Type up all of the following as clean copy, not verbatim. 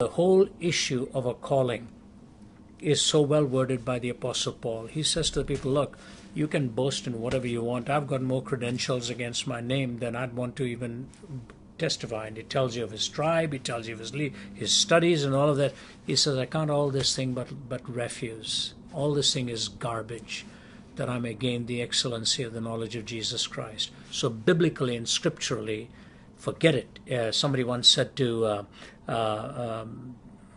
The whole issue of a calling is so well worded by the Apostle Paul. He says to the people, look, you can boast in whatever you want. I've got more credentials against my name than I'd want to even testify. And he tells you of his tribe, he tells you of his studies and all of that. He says, I count all this thing but refuse. All this thing is garbage, that I may gain the excellency of the knowledge of Jesus Christ. So biblically and scripturally, forget it. Somebody once said to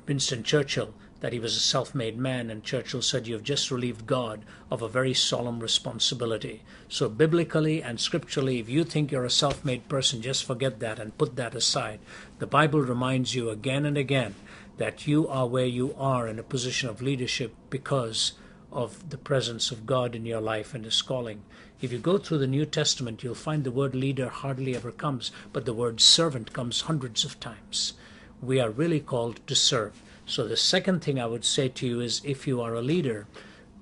Winston Churchill that he was a self-made man, and Churchill said, you've just relieved God of a very solemn responsibility. So biblically and scripturally, if you think you're a self-made person, just forget that and put that aside. The Bible reminds you again and again that you are where you are in a position of leadership because of the presence of God in your life and His calling. If you go through the New Testament, you'll find the word leader hardly ever comes, but the word servant comes hundreds of times. We are really called to serve. So the second thing I would say to you is, if you are a leader,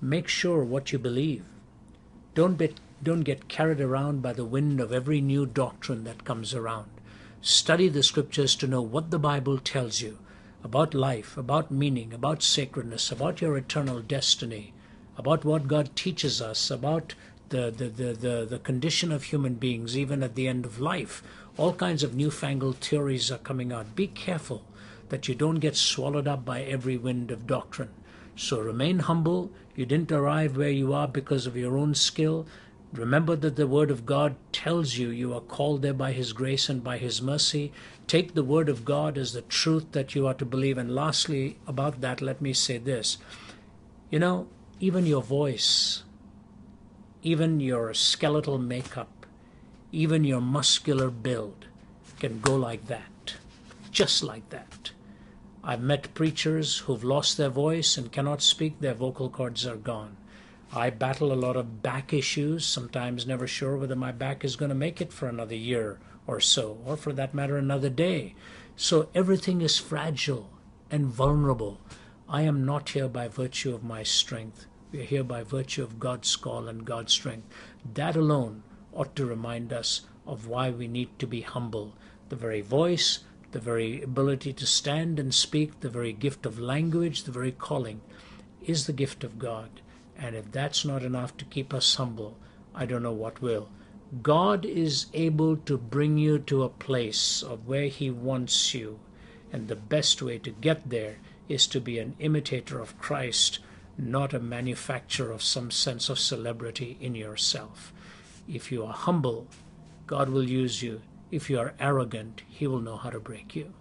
make sure what you believe. Don't get carried around by the wind of every new doctrine that comes around. Study the scriptures to know what the Bible tells you about life, about meaning, about sacredness, about your eternal destiny, about what God teaches us, about the condition of human beings, even at the end of life. All kinds of newfangled theories are coming out. Be careful that you don't get swallowed up by every wind of doctrine. So remain humble. You didn't arrive where you are because of your own skill. Remember that the Word of God tells you you are called there by His grace and by His mercy. Take the Word of God as the truth that you are to believe. And lastly, about that, let me say this. You know, even your voice, even your skeletal makeup, even your muscular build can go like that, just like that. I've met preachers who've lost their voice and cannot speak. Their vocal cords are gone. I battle a lot of back issues, sometimes never sure whether my back is going to make it for another year or so, or for that matter, another day. So everything is fragile and vulnerable. I am not here by virtue of my strength. We are here by virtue of God's call and God's strength. That alone ought to remind us of why we need to be humble. The very voice, the very ability to stand and speak, the very gift of language, the very calling is the gift of God. And if that's not enough to keep us humble, I don't know what will. God is able to bring you to a place of where He wants you. And the best way to get there is to be an imitator of Christ, not a manufacturer of some sense of celebrity in yourself. If you are humble, God will use you. If you are arrogant, He will know how to break you.